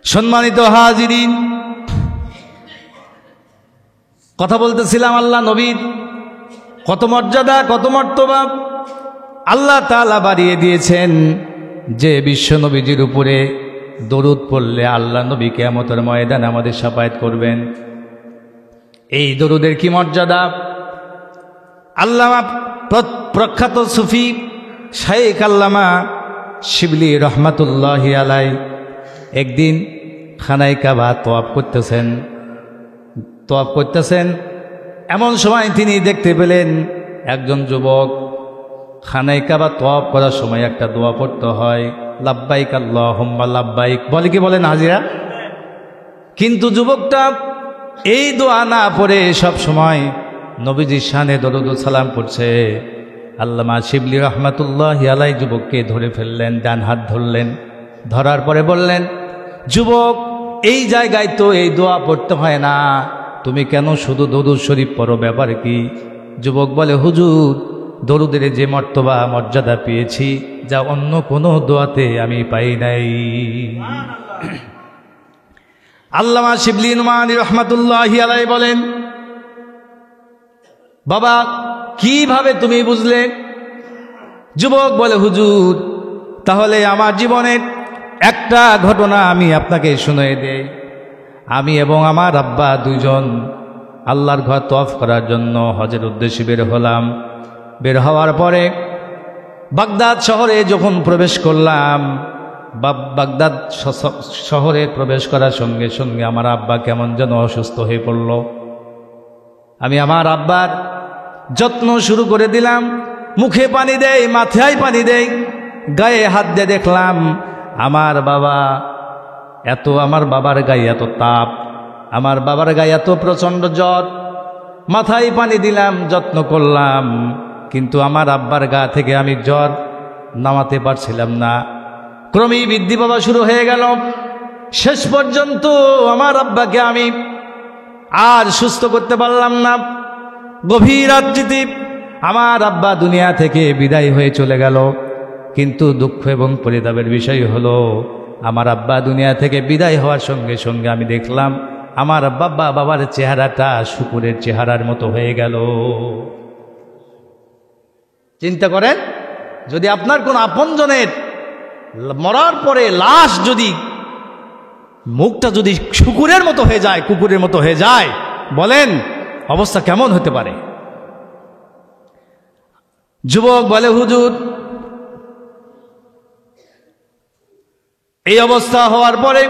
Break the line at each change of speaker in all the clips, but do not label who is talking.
সম্মানিত হাজিরিন, কথা বলতেছিলাম আল্লাহ নবীর কত মর্যাদা, কত মর্তবা আল্লাহ তাআলা বাড়িয়ে দিয়েছেন। যে বিশ্ব নবীজির উপরে দরুদ পড়লে আল্লাহ নবী কিয়ামতের ময়দানে আমাদের শাফায়াত করবেন। এই দরুদের কি মর্যাদা! আল্লামা প্রখ্যাত সুফি শাইখ আল্লামা শিবলি রহমাতুল্লাহি আলাই একদিন খানায় কাবা তওয়াফ করতেছেন। এমন সময় তিনি দেখতে পেলেন একজন যুবক খানায় কাবা তওয়াফ করার সময় একটা দোয়া পড়তে হয়, লাব্বাইক আল্লাহুম্মা লাব্বাইক, বলে কি বলেন হাজিরা? কিন্তু যুবকটা এই দোয়া না পড়ে সব সময় নবীজির শানে দরুদ ও সালাম পড়ছে। আল্লামা শিবলি রহমাতুল্লাহি আলাই যুবককে ধরে ফেললেন, ডান হাত ধরলেন, ধরার পরে বললেন, যুবক এই জায়গায় তো এই দোয়া পড়তে হয় না, তুমি কেন শুধু দরুদ শরীফ পড়ো, ব্যাপার কি? যুবক বলে, হুজুর দরুদের যে মর্তবা মর্যাদা পেয়েছি যা অন্য কোনো দোয়াতে আমি পাই নাই। আল্লামা শিবলি নুমানী রহমাতুল্লাহি আলাই বলেন, বাবা কিভাবে তুমি বুঝলে? যুবক বলে, হুজুর তাহলে আমার জীবনের একটা ঘটনা আমি আপনাকে শুনিয়ে দেই। আমি এবং আমার আব্বা দুইজন আল্লাহর ঘর তওয়াফ করার জন্য হজের উদ্দেশ্যে বের হলাম। বের হওয়ার পরে বাগদাদ শহরে যখন প্রবেশ করলাম, বাগদাদ শহরে প্রবেশ করার সঙ্গে সঙ্গে আমার আব্বা কেমন যেন অসুস্থ হয়ে পড়ল। আমি আমার আব্বার যত্ন শুরু করে দিলাম, মুখে পানি দেই, মাথায় পানি দেই, গায়ে হাত দিয়ে দেখলাম আমার বাবার গায়ে এত তাপ, আমার বাবার গায়ে এত প্রচণ্ড জ্বর। মাথায় পানি দিলাম, যত্ন করলাম, কিন্তু আমার আব্বার গা থেকে আমি জ্বর নামাতে পারছিলাম না। ক্রমেই বৃদ্ধি পাওয়া শুরু হয়ে গেল। শেষ পর্যন্ত আমার আব্বাকে আমি আর সুস্থ করতে পারলাম না। গভীর রাত্রিতে আমার আব্বা দুনিয়া থেকে বিদায় হয়ে চলে গেল। কিন্তু দুঃখ এবং পরিতাপের বিষয় হলো, আমার আব্বা দুনিয়া থেকে বিদায় হওয়ার সঙ্গে সঙ্গে আমি দেখলাম আমার বাবার চেহারাটা শুকুরের চেহারার মতো হয়ে গেল। চিন্তা করেন, যদি আপনার কোন আপনজনের মরার পরে লাশ যদি মুখটা যদি শুকুরের মতো হয়ে যায়, কুকুরের মতো হয়ে যায়, বলেন অবস্থা কেমন হতে পারে? যুবক বলে, হুজুর এই অবস্থা হওয়ার পরে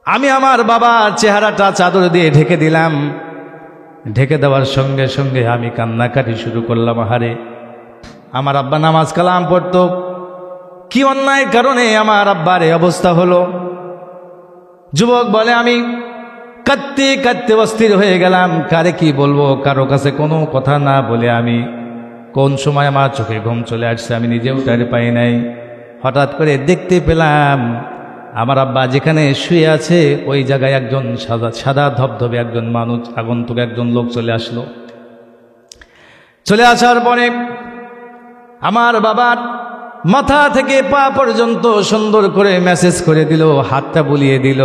আমি আমার বাবার চেহারাটা চাদর দিয়ে ঢেকে দিলাম। ঢেকে দেওয়ার সঙ্গে সঙ্গে আমি কান্নাকাটি শুরু করলাম। আহারে, আমার আব্বা নামাজ কালাম পড়তো, কি অন্যায়ের কারণে আমার আব্বার এই অবস্থা হলো? যুবক বলে, আমি কাঁদতে কাঁদতে অস্থির হয়ে গেলাম। কারে কি বলবো, কারো কাছে কোনো কথা না বলে আমি কোন সময় আমার চোখে ঘুম চলে আসছে আমি নিজেও টের পাই নাই। হঠাৎ করে দেখতে পেলাম আমার আব্বা যেখানে শুয়ে আছে ওই জায়গায় একজন সাদা ধবধবে একজন মানুষ, আগন্তুক একজন লোক চলে আসলো। চলে আসার পরে আমার বাবার মাথা থেকে পা পর্যন্ত সুন্দর করে মেসেজ করে দিল, হাতটা বুলিয়ে দিল।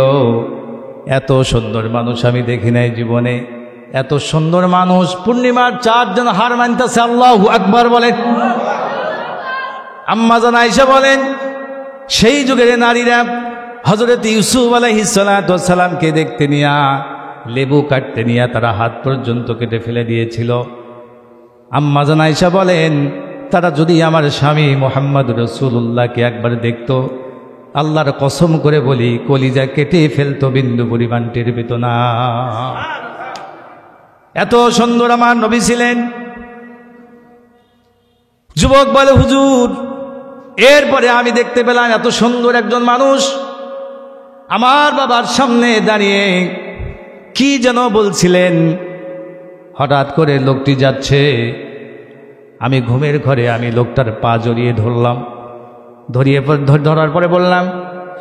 এত সুন্দর মানুষ আমি দেখি নাই জীবনে। এত সুন্দর মানুষ, পূর্ণিমার চাঁদ হার মানতেছে। আল্লাহু আকবার বলেন। আম্মা জান আয়েশা বলেন, সেই যুগের নারীরা হযরত ইউসুফ আলাইহিস সালাতু ওয়াস সালামকে দেখতে নিয়া, লেবু কাটতে নিয়া তারা হাত পর্যন্ত কেটে ফেলে দিয়েছিল। আম্মা জান আয়েশা বলেন, তারা যদি আমার স্বামী মুহাম্মদ রাসূলুল্লাহকে একবার দেখতো, আল্লাহর কসম করে বলি কলিজা কেটে ফেলতো, বিন্দু পরিমাণ টের পেত না। এত সুন্দর আমার নবী ছিলেন। যুবক বলে, হুজুর এরপরে আমি দেখতে পেলাম এত সুন্দর একজন মানুষ আমার বাবার সামনে দাঁড়িয়ে কি যেন বলছিলেন। হঠাৎ করে লোকটি যাচ্ছে, আমি ঘুমের ঘরে আমি লোকটার পা জড়িয়ে ধরলাম। ধরার পরে বললাম,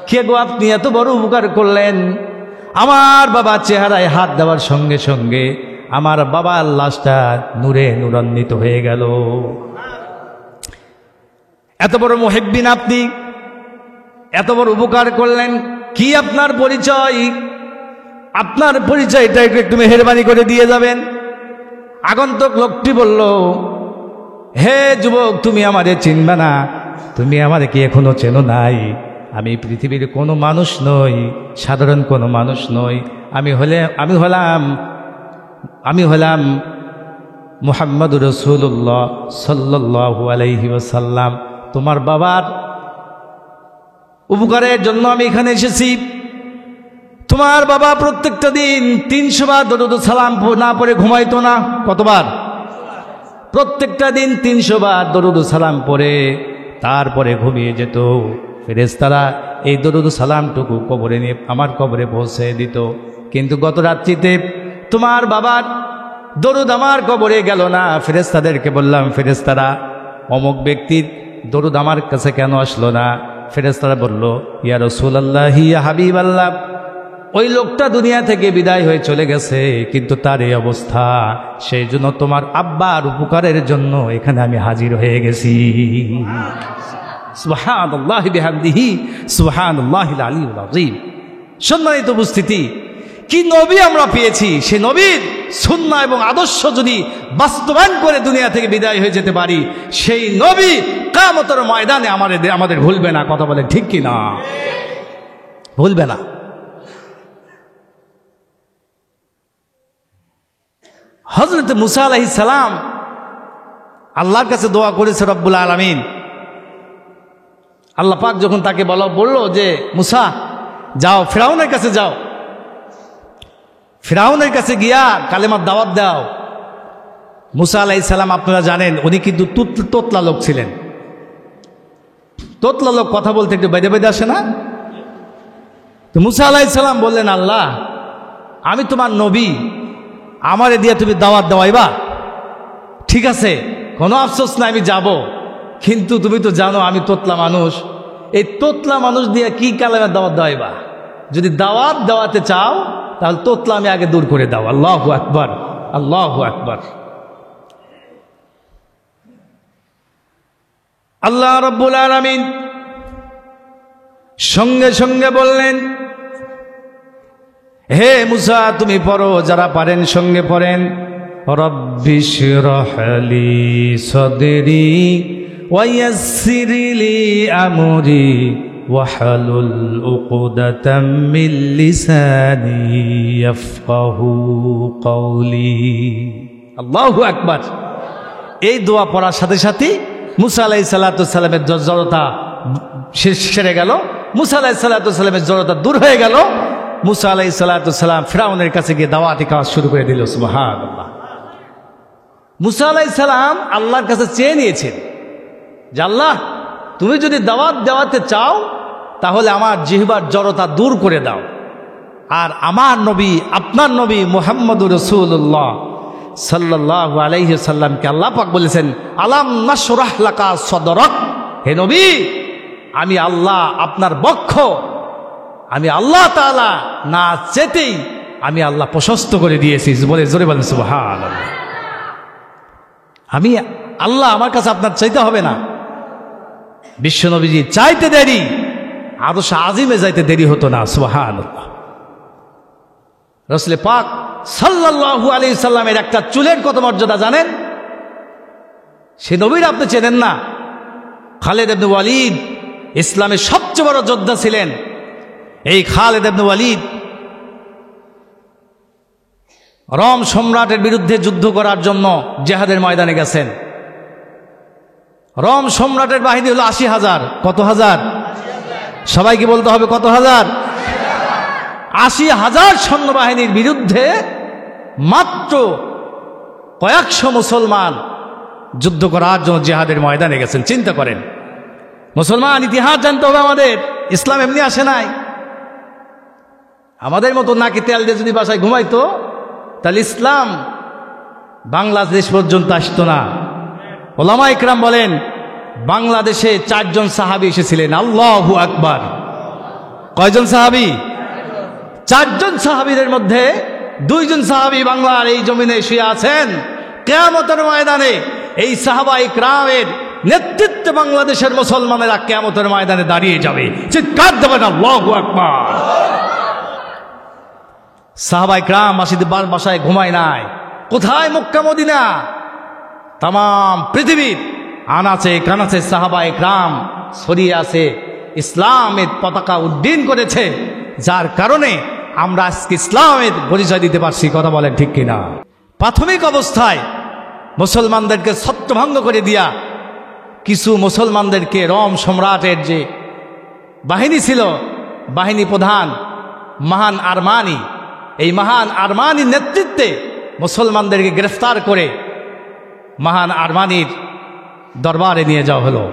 কে গো আপনি, এত বড় উপকার করলেন? আমার বাবার চেহারায় হাত দেওয়ার সঙ্গে সঙ্গে আমার বাবার লাশটা নূরে নূরান্বিত হয়ে গেল। এত বড় মুহিব্বিন আপনি, এত বড় উপকার করলেন, কি আপনার পরিচয়? আপনার পরিচয়টা একটু মেহেরবানি করে দিয়ে যাবেন। আগন্তুক লোকটি বলল, হে যুবক, তুমি আমারে চিনবে না, তুমি আমারে কি এখনো চেনো নাই? আমি পৃথিবীর কোনো মানুষ নই, সাধারণ কোনো মানুষ নই। আমি হলাম মুহাম্মদুর রাসূলুল্লাহ সাল্লাল্লাহু আলাইহি ওয়াসাল্লাম। তোমার বাবার উপকারের জন্য আমি এখানে এসেছি। তোমার বাবা প্রত্যেকটা দিন 300 বার দরুদ সালাম না পড়ে ঘুমাইতো না। কতবার? প্রত্যেকটা দিন 300 বার দরুদ সালাম পড়ে তারপরে ঘুমিয়ে যেত। ফেরেশতারা এই দরুদ সালামটুকু কবরে নিয়ে আমার কবরে পৌঁছে দিত। কিন্তু গত রাত্রিতে তোমার বাবার দরুদ আমার কবরে গেল না। ফেরেশতাদেরকে বললাম, ফেরেশতারা অমুক ব্যক্তির দরুদ আমার কাছে কেন আসলো না? ফেরেশতারা বলল, ইয়া রাসূলুল্লাহ, ইয়া হাবিবাল্লাহ, ওই লোকটা দুনিয়া থেকে বিদায় হয়ে চলে গেছে, কিন্তু তার এই অবস্থা, সেই জন্য তোমার আব্বার উপকারের জন্য এখানে আমি হাজির হয়ে গেছি। সুবহানাল্লাহি বিহামদিহি সুবহানাল্লাহিল আলিয়্যিল আযীম। সম্মানিত উপস্থিতি, কি নবী আমরা পেয়েছি! সে নবীর সুন্নাহ এবং আদর্শ যদি বাস্তবায়ন করে দুনিয়া থেকে বিদায় হয়ে যেতে পারি, সেই নবী কিয়ামতের ময়দানে আমাদের ভুলবে না। কথা বলে ঠিক কি না? ভুলবে না। হযরত মুসা আলাইহিস সালাম আল্লাহর কাছে দোয়া করেছে রব্বুল আলামিন। আল্লাহ পাক যখন তাকে বলল যে মুসা যাও, ফিরাউনের কাছে যাও, ফিরাউনের কাছে গিয়া কালেমার দাওয়াত দাও। মুসা আলাইহিস সালাম আপনারা জানেন উনি কিন্তু তোতলা লোক ছিলেন। তোতলা লোক কথা বলতে একটু বেঁধে বেঁধে আসে না? তো মুসা আলাইহিস সালাম বললেন, আল্লাহ, আমি তোমার নবী, আমারে দিয়ে তুমি দাওয়াত দেওয়াইবা? ঠিক আছে, কোনো আফসোস না, আমি যাব। কিন্তু তুমি তো জানো আমি তোতলা মানুষ, এই তোতলা মানুষ দিয়ে কি কালেমার দাওয়াত দেওয়াইবা? যদি দাওয়াত দেওয়াতে চাও তাহলে তোতলা আমি আগে দূর করে দাও। আল্লাহু আকবার, আল্লাহু আকবার। আল্লাহ রাব্বুল আলামিন সঙ্গে সঙ্গে বললেন, হে মুসা, তুমি পড়ো, যারা পারেন সঙ্গে পড়েন। রব্বিশরাহ লি সাদরি ওয়া ইয়াসসির লি আমরি ওয়াহলুল উকদাতাম মিন লিসানি ইয়াফকাহু কওলি। আল্লাহু আকবার। এই দোয়া পড়ার সাথে সাথে মুসা আলাইহিস সালাতু সালামের জড়তা সেরে গেল, মুসা আলাইহিস সালাতু সালামের জড়তা দূর হয়ে গেল। মুসা আলাইহিস সালাতু সালাম ফিরাউনের কাছে গিয়ে দাওয়াতি কাজ শুরু করে দিল। সুবহানাল্লাহ। মুসা আলাইহিস সালাম আল্লাহর কাছে চেয়ে নিয়েছেন যে আল্লাহ, তুমি যদি দাওয়াত দেওয়াতে চাও তাহলে আমার জিহ্বার জড়তা দূর করে দাও। আর আমার নবী, আপনার নবী মুহাম্মদুর রাসূলুল্লাহ সাল্লাল্লাহু আলাইহি সাল্লামকে আল্লাহ পাক বলেছেন, আলাম নাশরাহ লাকা সদরক। হে নবী, আমি আল্লাহ আপনার বক্ষ, আমি আল্লাহ তাআলা না চেতেই আমি আল্লাহ প্রশস্ত করে দিয়েছি। বলে জোরে বলেন সুবহানাল্লাহ। আমি আল্লাহ, আমার কাছে আপনার চাইতে হবে না। বিশ্বনবীজি চাইতে দেরি, আরশ আজিমে যাইতে দেরি হতো না। সুবহানাল্লাহ। রাসূল পাক সাল্লাল্লাহু আলাইহি সাল্লামের একটা চুলের কত মর্যাদা জানেন? সে নবীর আপনি চেনেন না? খালিদ ইবনে ওয়ালিদ ইসলামের সবচেয়ে বড় যোদ্ধা ছিলেন। এই খালিদ ইবনে ওয়ালিদ রোম সম্রাটের বিরুদ্ধে যুদ্ধ করার জন্য জিহাদের ময়দানে গেছেন। রোম সম্রাটের বাহিনী হলো ৮০,০০০। কত হাজার? সবাইকে বলতে হবে কত হাজার? ৮০,০০০ সৈন্যবাহিনীর বিরুদ্ধে মাত্র কয়েকশো মুসলমান যুদ্ধ করার জন্য জিহাদের ময়দানে গেছেন। চিন্তা করেন, মুসলমান ইতিহাস জানতে হবে আমাদের। ইসলাম এমনি আসে নাই। আমাদের মতো নাকি তেল দিয়ে যদি বাসায় ঘুমাইতো তাহলে ইসলাম বাংলাদেশ পর্যন্ত আসতো না। ওলামা ইকরাম বলেন, বাংলাদেশে 4 জন সাহাবী এসেছিলেন। আল্লাহু আকবার। কয়জন সাহাবী? 4 জন সাহাবীদের মধ্যে 2 জন সাহাবী বাংলার এই জমিনে শুয়ে আছেন। কিয়ামতের ময়দানে এই সাহাবা ইকরামের নেতৃত্বে বাংলাদেশের মুসলমানেরা কিয়ামতের ময়দানে দাঁড়িয়ে যাবে। চিৎকার দেবেন আল্লাহু আকবার। সাহাবায়ে কেরাম মাসিদের বাসায় ঘুমায় নাই। কোথায়? Mecca Medina. তাম পৃথিবীর আনাচে কানাচে সাহাবায়ে কেরাম ছড়িয়ে আছে, ইসলামের পতাকা উড্ডীন করেছে, যার কারণে আমরা আজকে ইসলামের পরিচয় দিতে পারছি। কথা বলেন ঠিক কিনা? প্রাথমিক অবস্থায় মুসলমানদেরকে ছত্রভঙ্গ করে দিয়া কিছু মুসলমানদেরকে রোম সম্রাটের যে বাহিনী ছিল, বাহিনী প্রধান মহান আরমানি, এই মহান আরমানির নেতৃত্বে মুসলমানদেরকে গ্রেফতার করে মহান আরমানির দরবারে নিয়ে যাওয়া হলো।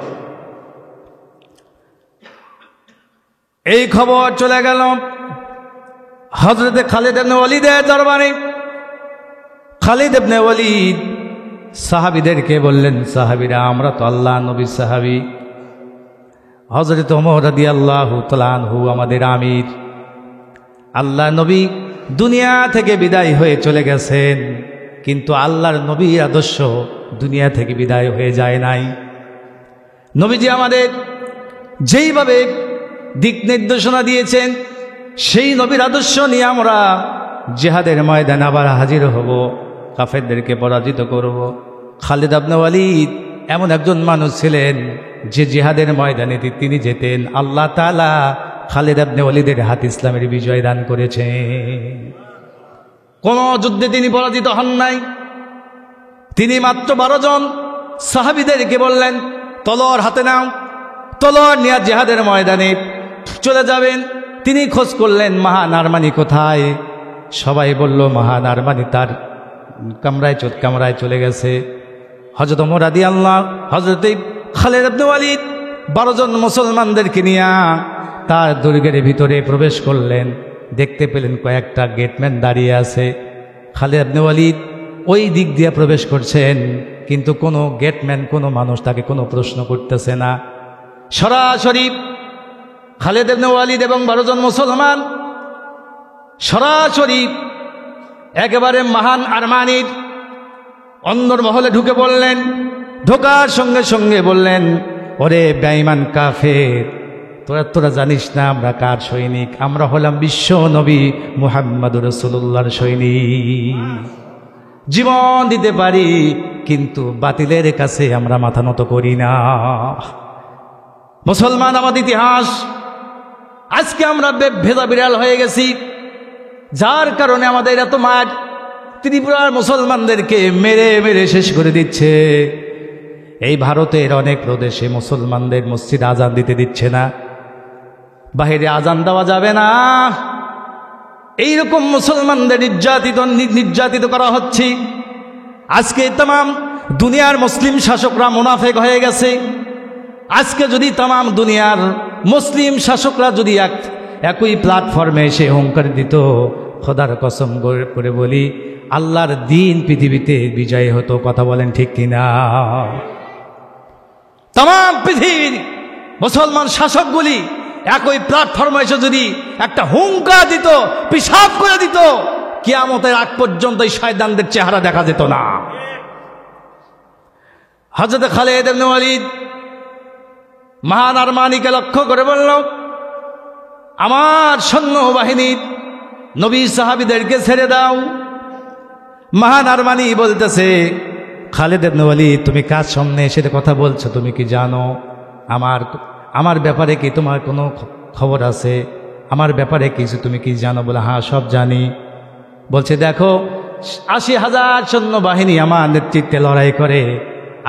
এই খবর চলে গেল হযরতে খালিদ ইবনে ওয়ালিদের দরবারে। খালিদ ইবনে ওয়ালিদ সাহাবীদেরকে বললেন, সাহাবীরা, আমরা তো আল্লাহ নবীর সাহাবী। হযরত ওমর রাদিয়াল্লাহু তাআলা আনহু আমাদের আমির। আল্লাহ নবী দুনিয়া থেকে বিদায় হয়ে চলে গেছেন, কিন্তু আল্লাহর নবীর আদর্শ দুনিয়া থেকে বিদায় হয়ে যায় নাই। নবীজি আমাদের যেইভাবে দিক নির্দেশনা দিয়েছেন, সেই নবীর আদর্শ নিয়ে আমরা জিহাদের ময়দানে আবার হাজির হব, কাফেরদেরকে পরাজিত করব। খালিদ ইবনে ওয়ালিদ এমন একজন মানুষ ছিলেন যে জিহাদের ময়দানে তিনি যেতেন। আল্লাহ তাআলা খালিদ ইবনে ওয়ালিদের হাত ইসলামের বিজয় দান করেছেন। কোন যুদ্ধে তিনি পরাজিত হন নাই। তিনি মাত্র 12 জন সাহাবীদেরকে বললেন, তলোয়ার হাতে নাও, তলোয়ার নিয়ে জিহাদের ময়দানে চলে যাবেন। তিনি খোঁজ করলেন মহান আরমানি কোথায়। সবাই বলল মহান আরমানি তার কামরায় চলে গেছে। হযরত ওমর রাদিয়াল্লাহু হযরত খালিদ ইবনে ওয়ালিদ 12 জন মুসলমানদেরকে নিয়ে তার দুর্গের ভিতরে প্রবেশ করলেন। দেখতে পেলেন কয়েকটা গেটম্যান দাঁড়িয়ে আছে। খালিদ ইবনে ওয়ালিদ ওই দিক দিয়ে প্রবেশ করছেন, কিন্তু কোনো গেটম্যান, কোনো মানুষ তাকে কোনো প্রশ্ন করতেছে না। সরাসরি খালিদ ইবনে ওয়ালিদ এবং 12 জন মুসলমান সরাসরি একেবারে মহান আরমানির অন্দরমহলে ঢুকে পড়লেন। ঢোকার সঙ্গে সঙ্গে বললেন, ওরে বেঈমান কাফের, তোরা জানিস না আমরা কার সৈনিক? আমরা হলাম বিশ্ব নবী মুহাম্মদুর রাসূলুল্লাহর সৈনিক। জীবন দিতে পারি, কিন্তু বাতিলের কাছে আমরা মাথা নত করি না। মুসলমান আমাদের ইতিহাস, আজকে আমরা ভেজা বিড়াল হয়ে গেছি, যার কারণে আমাদের এত মাঠ। ত্রিপুরার মুসলমানদেরকে মেরে মেরে শেষ করে দিচ্ছে। এই ভারতের অনেক প্রদেশে মুসলমানদের মসজিদ আজান দিতে দিচ্ছে না, বাহিরে আজান দেওয়া যাবে না। এইরকম মুসলমানদের নির্যাতিত করা হচ্ছে। আজকে তাম দুনিয়ার মুসলিম শাসকরা মুনাফেক হয়ে গেছে। আজকে যদি তাম দুনিয়ার মুসলিম শাসকরা যদি একই প্ল্যাটফর্মে এসে হুঙ্কার দিত, খোদার কসম করে বলি, আল্লাহর দিন পৃথিবীতে বিজয় হতো। কথা বলেন ঠিক কিনা? তাম পৃথিবীর মুসলমান শাসকগুলি একই প্ল্যাটফর্মে এসে যদি একটা হুঙ্কার দিত, পিশাব করে দিত, কিয়ামতের আগ পর্যন্ত এই শয়তানদের চেহারা দেখা যেত না। হযরত খালিদ ইবনে ওয়ালিদ মহান আরমানিকে লক্ষ্য করে বলল, আমার সৈন্যবাহিনীর নবী সাহাবীদেরকে ছেড়ে দাও। মহান আরমানি বলতেছে, খালিদ ইবনে ওয়ালিদ, তুমি কার সামনে এসে কথা বলছো? তুমি কি জানো আমার ব্যাপারে কি তোমার কোনো খবর আছে? আমার ব্যাপারে কিছু তুমি কি জানো? বলে, হ্যাঁ, সব জানি। বলছে, দেখো 80,000 সৈন্যবাহিনী আমার নেতৃত্বে লড়াই করে।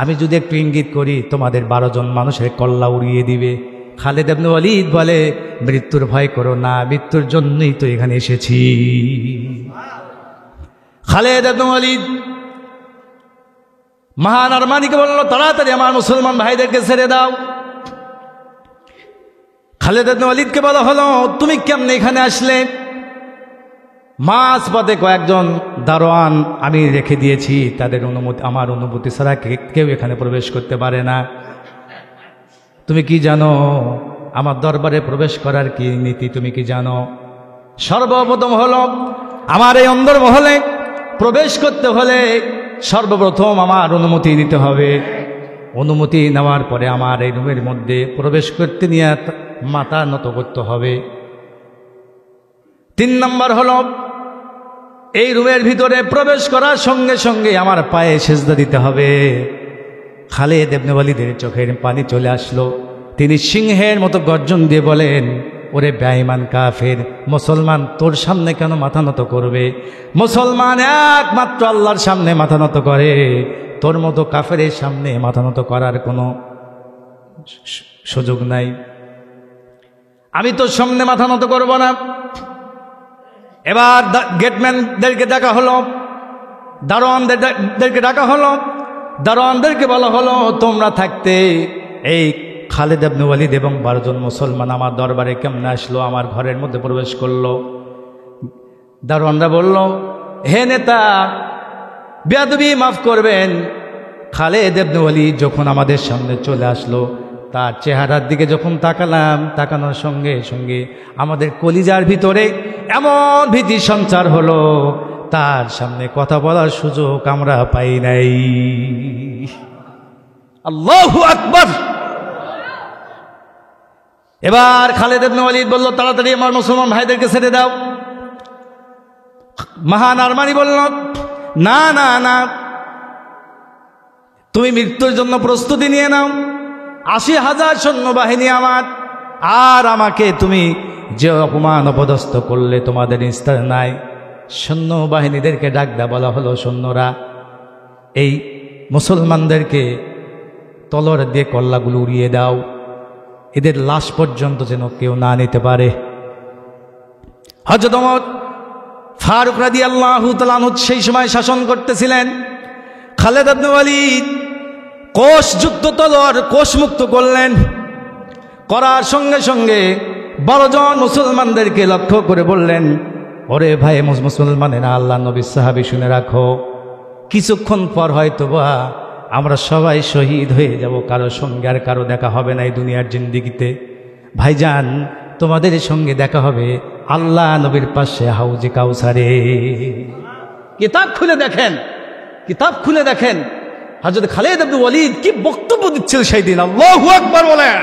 আমি যদি একটু ইঙ্গিত করি, তোমাদের 12 জন মানুষের কল্লা উড়িয়ে দিবে। খালিদ ইবনে ওয়ালিদ বলে, মৃত্যুর ভয় করো না, মৃত্যুর জন্যই তো এখানে এসেছি। খালিদ ইবনে ওয়ালিদ মহান আরমানিকে বলল, তাড়াতাড়ি আমার মুসলমান ভাইদেরকে ছেড়ে দাও। খালিদ ইবনে ওয়ালিদকে বলা হলো, তুমি কেমনে এখানে আসলে? মাঝপথে কয়েকজন দারোয়ান আমি রেখে দিয়েছি, তাদের অনুমতি, আমার অনুমতি ছাড়া কেউ এখানে প্রবেশ করতে পারে না। তুমি কি জানো আমার দরবারে প্রবেশ করার কি নীতি? তুমি কি জানো? সর্বপ্রথম হলো, আমার এই অন্দরমহলে প্রবেশ করতে হলে সর্বপ্রথম আমার অনুমতি নিতে হবে। অনুমতি নেওয়ার পরে আমার এই রুমের মধ্যে প্রবেশ করতে নিয়ে মাথা নত করতে হবে। 3 নম্বর হলো এই রুমের ভিতরে প্রবেশ করার সঙ্গে সঙ্গে আমার পায়ে সেজদা দিতে হবে। খালিদ ইবনে ওয়ালিদের চোখের পানি চলে আসলো। তিনি সিংহের মতো গর্জন দিয়ে বলেন, ওরে বেঈমান কাফের, মুসলমান তোর সামনে কেন মাথা নত করবে? মুসলমান একমাত্র আল্লাহর সামনে মাথা নত করে, তোর মতো কাফেরের সামনে মাথা নত করার কোনো সুযোগ নাই। আমি তোর সামনে মাথা নত করব না। এবার গেটম্যানদেরকে ডাকা হলো, দারোয়ানদেরকে ডাকা হলো। দারোয়ানদেরকে বলা হলো, তোমরা থাকতে এই খালিদ ইবনে ওয়ালিদ এবং 12 জন মুসলমান আমার দরবারে কেমনে আসলো, আমার ঘরের মধ্যে প্রবেশ করলো? দারোয়ানরা বলল, হে নেতা, বেয়াদবি মাফ করবেন, খালিদ ইবনে ওয়ালিদ যখন আমাদের সামনে চলে আসলো, তার চেহারার দিকে যখন তাকালাম, তাকানোর সঙ্গে সঙ্গে আমাদের কলিজার ভিতরে এমন ভীতি সঞ্চার হলো, তার সামনে কথা বলার সুযোগ আমরা পাই নাই। আল্লাহু আকবার। এবার খালিদ ইবনে ওয়ালিদ বলল, তাড়াতাড়ি আমার মুসলমান ভাইদেরকে ছেড়ে দাও। মহান আরমানি বলল, না না না, তুমি মৃত্যুর জন্য প্রস্তুতি নিয়ে নাও। 80,000 সৈন্যবাহিনী আমার, আর আমাকে তুমি যে অপমান অপদস্থ করলে তোমাদের নিস্তার নাই। সৈন্যবাহিনীদেরকে ডাক দেয়া বলা হলো, সৈন্যরা এই মুসলমানদেরকে তলোয়ার দিয়ে কল্লাগুলো উড়িয়ে দাও, এদের লাশ পর্যন্ত যেন কেউ না নিতে পারে। হযরত ওমর ফারুক রাদিয়াল্লাহু তাআলা আনহু সেই সময় শাসন করতেছিলেন। খালিদ ইবনে ওয়ালিদ কোষযুক্ত তলোয়ার কোষমুক্ত করলেন। করার সঙ্গে সঙ্গে 12 জন মুসলমানদেরকে লক্ষ্য করে বললেন, ওরে ভাই মুসলমানেরা, আল্লাহ নবীর সাহাবী, শুনে রাখো, কিছুক্ষণ পর হয়তোবা আমরা সবাই শহীদ হয়ে যাব, কারো সঙ্গে আর কারো দেখা হবে না এই দুনিয়ার জিন্দেগিতে। ভাইজান, তোমাদের সঙ্গে দেখা হবে আল্লাহ নবীর পাশে হাউজে কাউসারে। কিতাব খুলে দেখেন, কিতাব খুলে দেখেন হযরত খালিদ ইবনে ওয়ালিদ কি বক্তব্য দিচ্ছিল সেই দিন। আল্লাহু আকবার বলেন।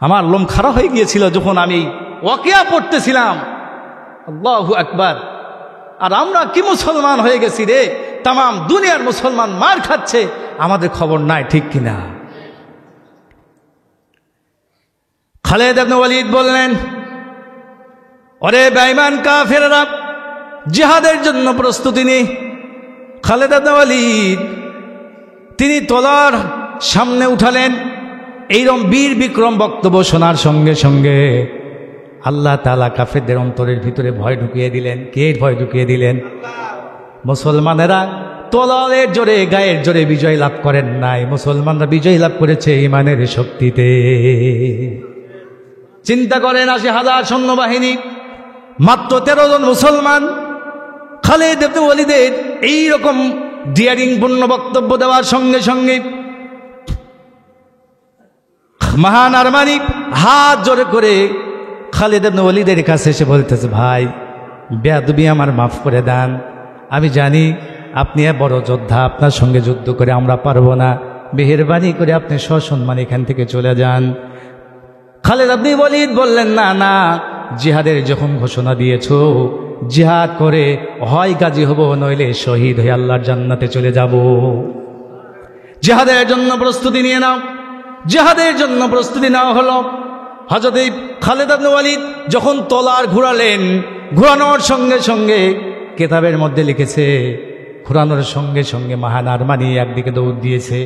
আমার লোম খাড়া হয়ে গিয়েছিল যখন আমি ওয়াকিয়া পড়তেছিলাম। আল্লাহু আকবার। আর আমরা কি মুসলমান হয়ে গেছি রে, তাম দুনিয়ার মুসলমান মার খাচ্ছে, আমাদের খবর নাই, ঠিক কিনা? খালিদ ইবনে ওয়ালিদ বললেন, ওরে বেঈমান কাফেররা, জিহাদের জন্য প্রস্তুতি নে। খালিদ ইবনে ওয়ালিদ তিনি তলোয়ার সামনে উঠালেন। এইরকম বীর বিক্রম বক্তব্য শোনার সঙ্গে সঙ্গে আল্লাহ তাআলা কাফেরদের অন্তরের ভিতরে ভয় ঢুকিয়ে দিলেন। কে ভয় ঢুকিয়ে দিলেন? মুসলমানেরা তলোয়ারের জোরে, গায়ের জোরে বিজয় লাভ করেন নাই, মুসলমানরা বিজয় লাভ করেছে ঈমানের শক্তিতে। চিন্তা করেন, 80,000 সৈন্যবাহিনী, মাত্র 13 জন মুসলমান। খালিদ ইবনে ওয়ালিদের এইরকম ডিয়ারিংপূর্ণ বক্তব্য দেওয়ার সঙ্গে সঙ্গে মহান আরমানি হাত জোরে করে খালিদ ইবনে ওয়ালিদের কাছে এসে বলতেছে, ভাই বেয়াদবি আমার মাফ করে দেন, আমি জানি আপনি বড় যোদ্ধা, আপনার সঙ্গে যুদ্ধ করে আমরা পারবো না, মেহেরবানি করে আপনি সসম্মান এখান থেকে চলে যান। খালিদ ইবনে ওয়ালিদ বললেন, না না, জিহাদের যখন ঘোষণা দিয়েছো, জিহাদ করে হয় গাজী হব, নইলে শহীদ হয়ে আল্লাহর জান্নাতে চলে যাব। জিহাদের জন্য প্রস্তুতি নিয়ে নাও। জিহাদের জন্য প্রস্তুতি নেওয়া হলো। হযরত খালিদ ইবনে ওয়ালিদ যখন তলোয়ার ঘুরালেন, ঘুরানোর সঙ্গে সঙ্গে কিতাবের মধ্যে লিখেছে, ঘুরানোর সঙ্গে সঙ্গে মহান আরমানি একদিকে দৌড় দিয়েছে,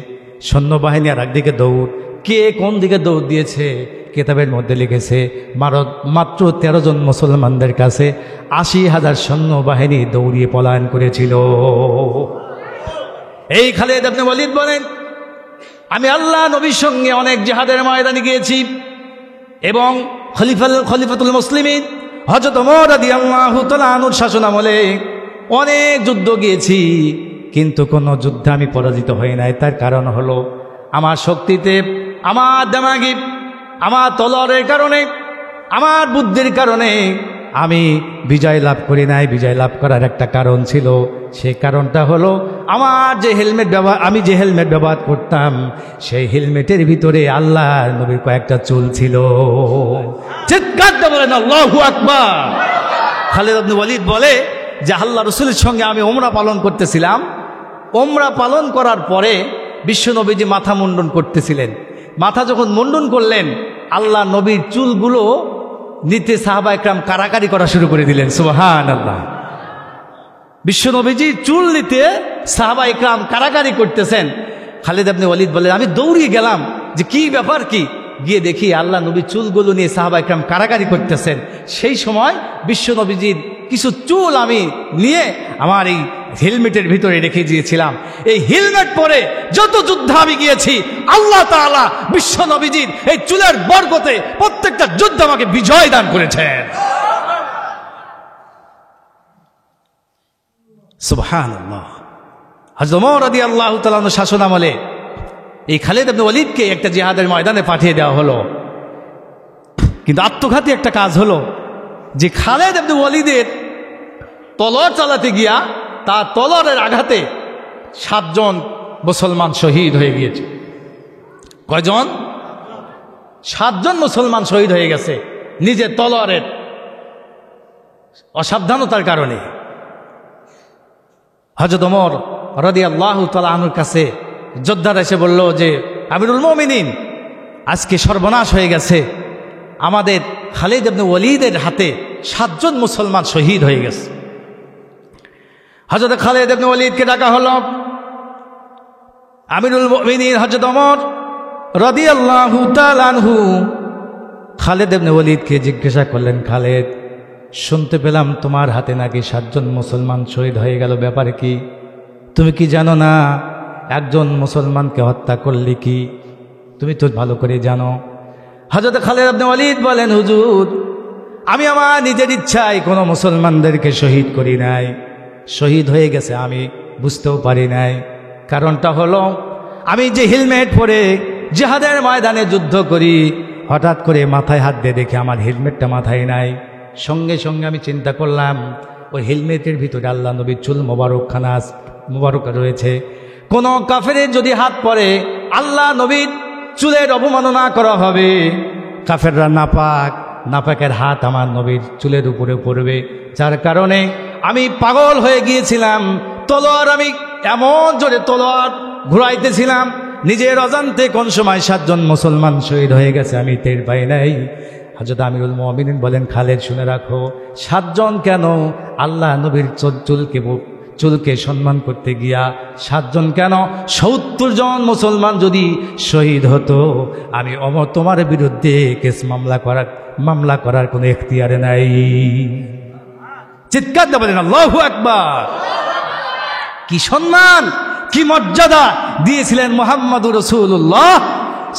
সৈন্যবাহিনী আর একদিকে দৌড়। কে কোন দিকে দৌড় দিয়েছে কিতাবের মধ্যে লিখেছে, মাত্র 13 জন মুসলমানদের কাছে 80,000 সৈন্যবাহিনী দৌড়িয়ে পলায়ন করেছিল। এই খালিদ ইবনে ওয়ালিদ বলেন, আমি আল্লাহ নবীর সঙ্গে অনেক জিহাদের ময়দানে গিয়েছি এবং খলিফাতুল মুসলিমিন হযরত ওমর রাদিয়াল্লাহু তাআলা আনহুর শাসনামলে অনেক যুদ্ধ গিয়েছি, কিন্তু কোনো যুদ্ধে আমি পরাজিত হই নাই। তার কারণ হলো আমার শক্তিতে, আমার দামাগি, আমার তলোয়ারের কারণে, আমার বুদ্ধির কারণে আমি বিজয় লাভ করি নাই। বিজয় লাভ করার একটা কারণ ছিল, সেই কারণটা হলো আমার যে আমি যে হেলমেট ব্যবহার করতাম, সেই হেলমেটের ভিতরে আল্লাহর নবীর কয়েকটা চুল ছিল। চিৎকার দিয়ে বলেন আল্লাহু আকবার। খালিদ ইবনে ওয়ালিদ বলে যে আল্লাহ রসুলের সঙ্গে আমি ওমরা পালন করতেছিলাম। ওমরা পালন করার পরে বিশ্বনবীজি মাথা মুন্ডন করতেছিলেন। মাথা যখন মুন্ডন করলেন, আল্লাহ নবীর চুলগুলো নিতে সাহাবা একরাম কারাকারি করা শুরু করে দিলেন। সুবহানাল্লাহ। বিশ্বনবীজি চুল নিতে সাহাবা একরাম কারাকারি করতেছেন। খালিদ ইবনে ওয়ালিদ বলেন আমি দৌড়িয়ে গেলাম যে কি ব্যাপার, কি গিয়ে দেখি আল্লাহ নবীর চুলগুলো নিয়ে সাহাবা একরাম কারাকারি করতেছেন। সেই সময় বিশ্বনবীজির কিছু চুল আমি নিয়ে আমার এই হেলমেটের ভিতরে রেখে দিয়েছিলাম। এই হেলমেট পরে যত যুদ্ধে আমি গিয়েছি, আল্লাহ তাআলা বিশ্বনবীজির এই চুলের বরকতে প্রত্যেকটা যুদ্ধ আমাকে বিজয় দান করেছেন। সুবহানাল্লাহ। হযরত ওমর রাদিয়াল্লাহু তাআলা আনহু শাসন আমলে এই খালিদ ইবনে ওয়ালিদকে একটা জিহাদের ময়দানে পাঠিয়ে দেওয়া হলো। কিন্তু আত্মঘাতী একটা কাজ হলো যে খালিদ ইবনে ওয়ালিদের তলোয়ার চালাতে গিয়া তার তলোয়ারের আঘাতে 7 জন মুসলমান শহীদ হয়ে গিয়েছে। কয়জন? 7 জন মুসলমান শহীদ হয়ে গেছে নিজের তলোয়ারের অসাবধানতার কারণে। হযরত ওমর রাদিয়াল্লাহু তাআলা আনহুর কাছে যোদ্ধারা এসে বলল যে আমিরুল মুমিনিন, আজকে সর্বনাশ হয়ে গেছে, আমাদের খালিদ ইবনে ওয়ালিদের হাতে 7 জন মুসলমান শহীদ হয়ে গেছে। হযরত খালিদ ইবনে ওয়ালিদকে ডাকা হলো। আমিরুল মুমিনিন হযরত ওমর রাদিয়াল্লাহু তাআলা আনহু খালিদ ইবনে ওয়ালিদকে জিজ্ঞাসা করলেন, খালিদ, শুনতে পেলাম তোমার হাতে নাকি 7 জন মুসলমান শহীদ হয়ে গেল, ব্যাপারে কি? তুমি কি জানো না একজন মুসলমানকে হত্যা করলে কি? তুমি তো ভালো করে জানো। হযরত খালিদ ইবনে ওয়ালিদ বলেন, হুজুর, আমি আমার নিজের ইচ্ছায় কোনো মুসলমানদেরকে শহীদ করি নাই। শহীদ হয়ে গেছে আমি বুঝতেও পারি নাই। কারণটা হলো আমি যে হেলমেট পরে জিহাদের ময়দানে যুদ্ধ করি, হঠাৎ করে মাথায় হাত দিয়ে দেখে আমার হেলমেটটা মাথায় নাই। সঙ্গে সঙ্গে আমি চিন্তা করলাম ওই হেলমেটের ভিতরে আল্লাহ নবীর চুল মোবারক রয়েছে। কোন কাফেরের যদি হাত পড়ে আল্লাহ নবীর চুলের অবমাননা করা হবে। কাফেররা নাপাকের হাত আমার নবীর চুলের উপরে পড়বে। যার কারণে আমি পাগল হয়ে গিয়েছিলাম। তলোয়ার আমি এমন জোরে তলোয়ার ঘুরাইতেছিলাম, নিজের অজান্তে কোন সময় 7 জন মুসলমান শহীদ হয়ে গেছে আমি টের পাই নাই। হযরত আমিরুল মুমিনিন বলেন, খালিদ শুনে রাখো, 7 জন কেন, আল্লাহ নবীর চুলকে সম্মান করতে গিয়া 7 জন কেন, 70 জন মুসলমান যদি শহীদ হতো, আমি ওমর তোমার বিরুদ্ধে কেস মামলা করার কোনো এখতিয়ার নাই। চিৎকার দিয়ে বলেন আল্লাহু আকবার। কি সম্মান, কি মর্যাদা দিয়েছিলেন মুহাম্মদুর রাসূলুল্লাহ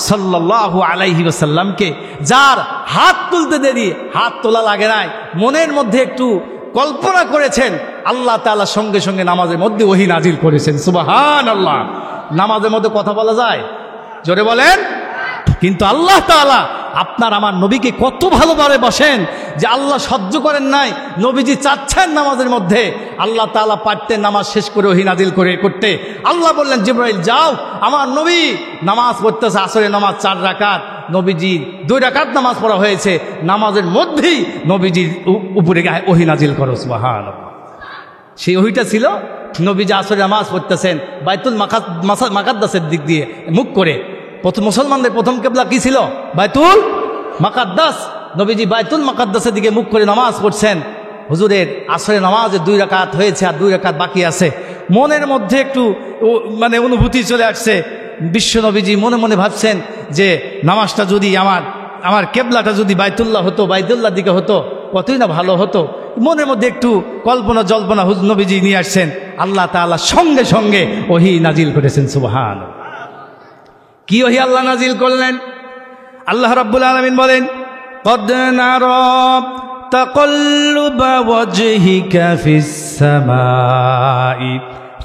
সাল্লাল্লাহু আলাইহি ওয়াসাল্লামকে, যার হাত তুলতে দেরি, হাত তোলা লাগে নাই, মনের মধ্যে একটু কল্পনা করেছেন, আল্লাহ তাআলা সঙ্গে সঙ্গে নামাজের মধ্যে ওহী নাজিল করেছেন। সুবহানাল্লাহ। নামাজের মধ্যে কথা বলা যায়? জোরে বলেন। কিন্তু আল্লাহ তাআলা আপনার আমার নবীকে কত ভালোভাবে বসেন যে আল্লাহ সহ্য করেন নাই, নবীজি চাচ্ছেন নামাজের মধ্যে, আল্লাহ তাআলা পারতেন নামাজ শেষ করে ওহী নাজিল করতে। আল্লাহ বললেন, জিবরাইল যাও, আমার নবী নামাজ পড়তেছে, আসরের নামাজ 4 রাকাত, নবীজি 2 রাকাত নামাজ পড়া হয়েছে, নামাজের মধ্যেই নবীজির উপরে ওহী নাজিল করো। সুবহানাল্লাহ। সেই ওহীটা ছিল নবীজি আসরের নামাজ পড়তেছেন বাইতুল মাকাদ্দাসের দিক দিয়ে মুখ করে। মুসলমানদের প্রথম কিবলা কি ছিল? বাইতুল মাকাদ্দাস। নবীজি বাইতুল মাকাদ্দাসের দিকে মুখ করে নামাজ পড়ছেন। হুজুরের আসরের নামাজে 2 রাকাত হয়েছে আর 2 রাকাত বাকি আছে। মনের মধ্যে একটু অনুভূতি চলে আসছে। বিশ্ব নবীজি মনে মনে ভাবছেন যে নামাজটা যদি আমার কেবলাটা যদি বাইতুল্লাহ হতো, বাইতুল্লাহর দিকে হতো, কতই না ভালো হতো। মনের মধ্যে একটু কল্পনা জল্পনা নবীজি নিয়ে আসছেন। আল্লাহ তাআলা সঙ্গে সঙ্গে ওহী নাজিল করেছেন। সুবহানাল্লাহ। কি ওহী আল্লাহ নাজিল করলেন? আল্লাহ রাব্বুল আলামিন বলেন, قد نرى تقلب وجهك في السماء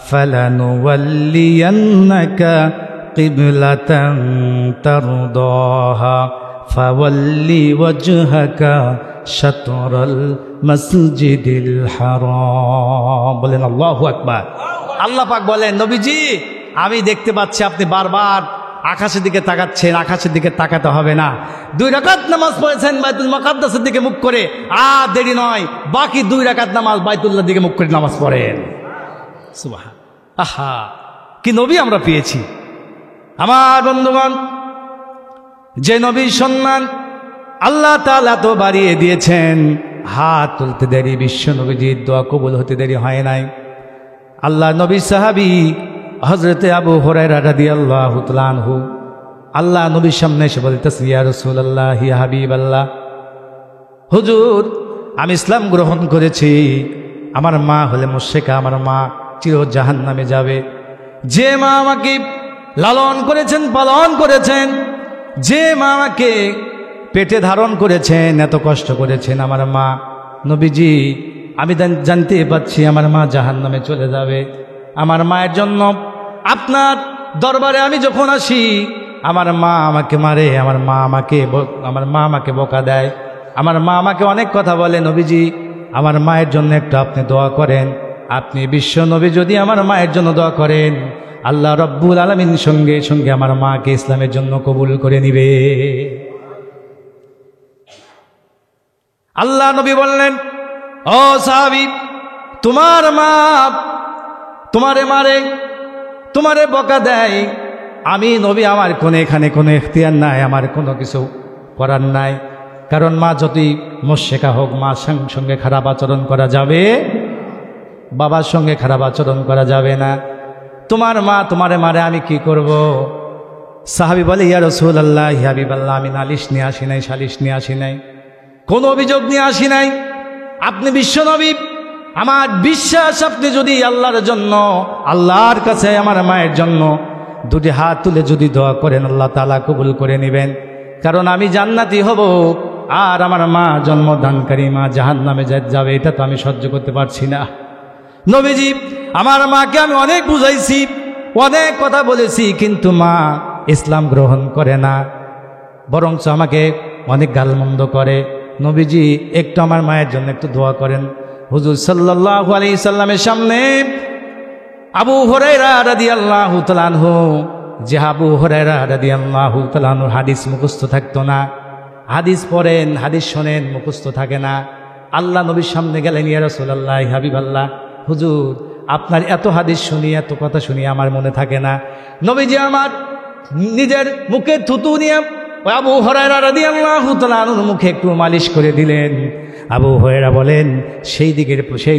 فلنولينك قبلة ترضاها فول وجهك শাতরাল মসজিদিল হারাম। বলেন আল্লাহু আকবার। আল্লাহ পাক বলেন, নবীজি আমি দেখতে পাচ্ছি আপনি বারবার আকাশের দিকে তাকাচ্ছেন, আকাশের দিকে তাকাতে হবে না। 2 রাকাত নামাজ পড়েছেন বাইতুল মুকাদ্দাসের দিকে মুখ করে, আর দেরি নয়, বাকি 2 রাকাত নামাজ বাইতুল্লাহর দিকে মুখ করে নামাজ পড়েন। সুবহান, আহা কি নবী আমরা পেয়েছি। আমার বন্ধুগণ, যে নবীর সম্মান আল্লাহ তাআলা তো বাড়িয়ে দিয়েছেন, হাত তুলতে দেরি, বিশ্ব নবীজির দোয়া কবুল হতে দেরি হয় নাই। আল্লাহ নবী সাহাবী হযরতে আবু হুরায়রা রাদিয়াল্লাহু তাআলা আনহু আল্লাহ নবীর সামনে এসে বলতেছে, ইয়া রাসূলুল্লাহ, ইয়া হাবিবাল্লাহ, হুজুর আমি ইসলাম গ্রহণ করেছি, আমার মা হলে মুশরিকা, আমার মা চির জাহান্নামে যাবে। যে মা আমাকে লালন করেছেন, পালন করেছেন, যে মা আমাকে পেটে ধারণ করেছেন, এত কষ্ট করেছেন, আমার মা, নবীজি আমি জানতে পাচ্ছি আমার মা জাহান্নামে চলে যাবে। আমার মায়ের জন্য আপনার দরবারে আমি যখন আসি, আমার মা আমাকে মারে, আমার মা আমাকে বকা দেয়, আমার মা আমাকে অনেক কথা বলে। নবীজি আমার মায়ের জন্য একটু আপনি দোয়া করেন। আপনি বিশ্ব নবী যদি আমার মায়ের জন্য দোয়া করেন, আল্লাহ রব্বুল আলামিন সঙ্গে সঙ্গে আমার মাকে ইসলামের জন্য কবুল করে নিবে। আল্লাহ নবী বললেন, ও সাহাবী, তোমার মা তোমারে মারে, তোমারে বকা দেয়, আমি নবী আমার এখানে কোনো এখতিয়ার নাই, আমার কোনো কিছু করার নাই। কারণ মা যতই মুশরিকা হোক, মার সঙ্গে খারাপ আচরণ করা যাবে, বাবার সঙ্গে খারাপ আচরণ করা যাবে না। তোমার মা তোমারে মারে, আমি কি করব? সাহাবী বলে, ইয়া রাসূলুল্লাহ, ইয়া হাবিবাল্লাহ, আমি নালিশ নিয়ে আসি নাই, সালিশ নিয়ে আসি নাই, কোনো অভিযোগ নিয়ে আসি নাই। আপনি বিশ্বনবী, আমার বিশ্বাস আপনি যদি আল্লাহর জন্য, আল্লাহর কাছে আমার মায়ের জন্য 2টি হাত তুলে যদি দোয়া করেন, আল্লাহ তাআলা কবুল করে নেবেন। কারণ আমি জান্নাতি হব, আর আমার মা জন্মদানকারী মা জাহান্নামে যাবে, এটা তো আমি সহ্য করতে পারছি না। নবীজি আমার মাকে আমি অনেক বুঝাইছি, অনেক কথা বলেছি, কিন্তু মা ইসলাম গ্রহণ করে না, বরঞ্চ আমাকে অনেক গালমন্দ করে। নবীজি একটু আমার মায়ের জন্য একটু দোয়া করেন। হুজুর সাল্লাল্লাহু আলাইহি সাল্লামের সামনে আবু হুরায়রা রাদিয়াল্লাহু তাআলা আনহু, যে আবু হুরায়রা রাদিয়াল্লাহু তাআলা আনহু হাদিস মুখস্থ থাকতো না, হাদিস পড়েন, হাদিস শোনেন, মুখস্থ থাকে না, আল্লাহ নবীর সামনে গেলেন, ইয়া রাসূলুল্লাহ, হাবিবাল্লাহ, হুজুর আপনার এত হাদিস শুনি, এত কথা শুনি, আমার মনে থাকে না। নবীজি আমার নিজের মুখে থুতু নিয়ে আবু হুরায়রা রাদিয়াল্লাহু তাআলা আনহুর মুখে একটু মালিশ করে দিলেন। আবু হুরায়রা বলেন, সেই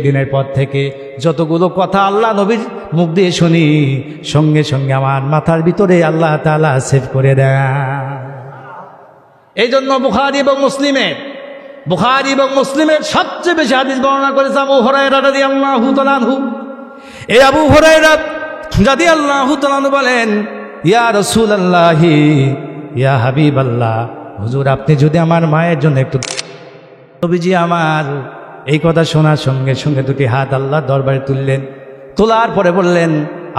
দিনের পর থেকে যতগুলো কথা আল্লাহ নবীর মুখ দিয়ে শুনি, সঙ্গে সঙ্গে আমার মাথার ভিতরে আল্লাহ তাআলা সেভ করে দেন। এই জন্য বুখারী এবং মুসলিমের সবচেয়ে বেশি হাদিস বর্ণনা করেছে আবু হুরায়রা রাদিয়াল্লাহু তাআলা আনহু। এই আবু হুরায়রা রাদিয়াল্লাহু তাআলা আনহু বলেন, ইয়া রাসূলুল্লাহ, ইয়া হাবিবাল্লাহ, হুজুর আপনি যদি আমার মায়ের জন্য একটু। নবীজি আমার এই কথা শোনার সঙ্গে সঙ্গে 2টি হাত আল্লাহ দরবারে তুললেন, তোলার পরে বললেন,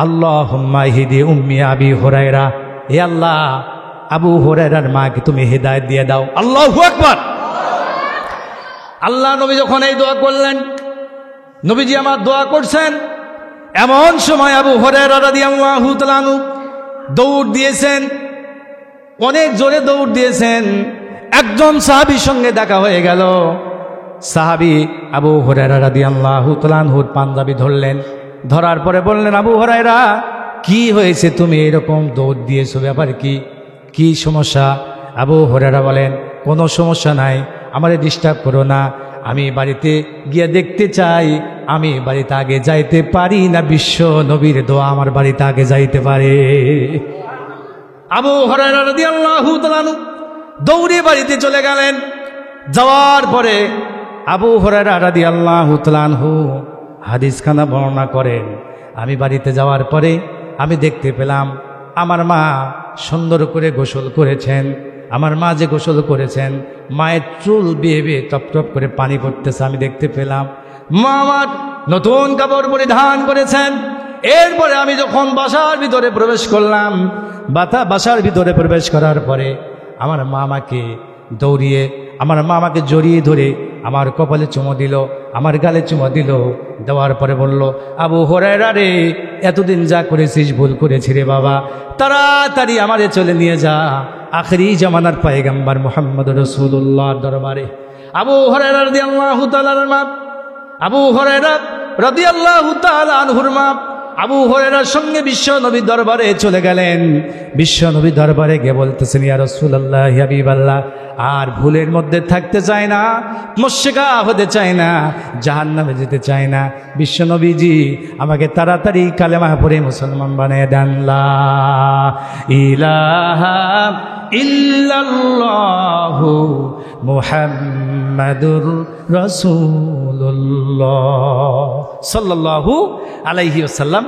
আল্লাহুম্মা ইহদি উম্মি আবি হুরায়রা, হে আল্লাহ আবু হুরায়রার মাকে তুমি হেদায়েত দিয়ে দাও। আল্লাহু আকবার। আল্লাহ নবী যখন এই দোয়া করলেন, নবীজি আমার দোয়া করছেন, এমন সময় আবু হুরায়রা রাদিয়াল্লাহু তাআলা আনহু দৌড় দিয়েছেন, অনেক জোরে দৌড় দিয়েছেন। একজন সাহাবীর সঙ্গে দেখা হয়ে গেল। সাহাবী আবু হুরায়রা রাদিয়াল্লাহু তাআলা আনহুর পাঞ্জাবি ধরলেন, ধরার পরে বললেন, আবু হুরায়রা কি হয়েছে, তুমি এরকম দৌড় দিয়েছো, ব্যাপার কি সমস্যা? আবু হুরায়রা বলেন, কোনো সমস্যা নাই, আমারে ডিস্টার্ব করো না, আমি বাড়িতে গিয়ে দেখতে চাই, আমি বাড়িতে আগে যাইতে পারি না, বিশ্ব নবীর দোয়া আমার বাড়িতে আগে যাইতে পারে। আবু হুরায়রা রাদিয়াল্লাহু তাআলা আনহু দৌড়ে বাড়িতে চলে গেলেন। যাওয়ার পরে আবু হুরায়রা রাদিয়াল্লাহু তাআলা আনহু হাদিসখানা বর্ণনা করেন, আমি বাড়িতে যাওয়ার পরে আমি দেখতে পেলাম আমার মা সুন্দর করে গোসল করেছেন। আমার মা যে গোসল করেছেন, মায়ের চুল বেয়ে বেয়ে টপ টপ করে পানি পড়তেছে, আমি দেখতে পেলাম। মা আমার নতুন কাপড় পরিধান করেছেন। এরপরে আমি যখন বাসার ভিতরে প্রবেশ করলাম, বাসার ভিতরে প্রবেশ করার পরে আমার মা আমাকে দৌড়িয়ে আমার মা আমাকে জড়িয়ে ধরে আমার কপালে চুমো দিল, আমার গালে চুমো দিল, দেওয়ার পরে বলল, আবু হুরায়রা রে, এতদিন যা করেছিস ভুল করেছি রে বাবা, তাড়াতাড়ি আমারে চলে নিয়ে যা আখেরি জামানার পয়গম্বর মুহাম্মদ রাসূলুল্লাহর দরবারে। আবু হুরায়রা রাদিয়াল্লাহু তাআলার মা, আবু হুরায়রা রাদিয়াল্লাহু তাআলা আনহুর মা আবু হুরায়রার সঙ্গে বিশ্ব নবী দরবারে চলে গেলেন। বিশ্ব নবী দরবারে গিয়ে বলতেছেন, ইয়া রাসূলুল্লাহ, ইয়া হাবিবাল্লাহ, আর ভুলের মধ্যে থাকতে চাই না, মুশরিকা হতে চাই না, জাহান্নামে যেতে চাই না। বিশ্ব নবীজি আমাকে তাড়াতাড়ি কালেমা পড়ে মুসলমান বানিয়ে দেন। লা ইলাহা ইল্লাল্লাহু মুহাম্মাদুর রাসূলুল্লাহ সাল্লাল্লাহু আলাইহি ওয়াসাল্লাম।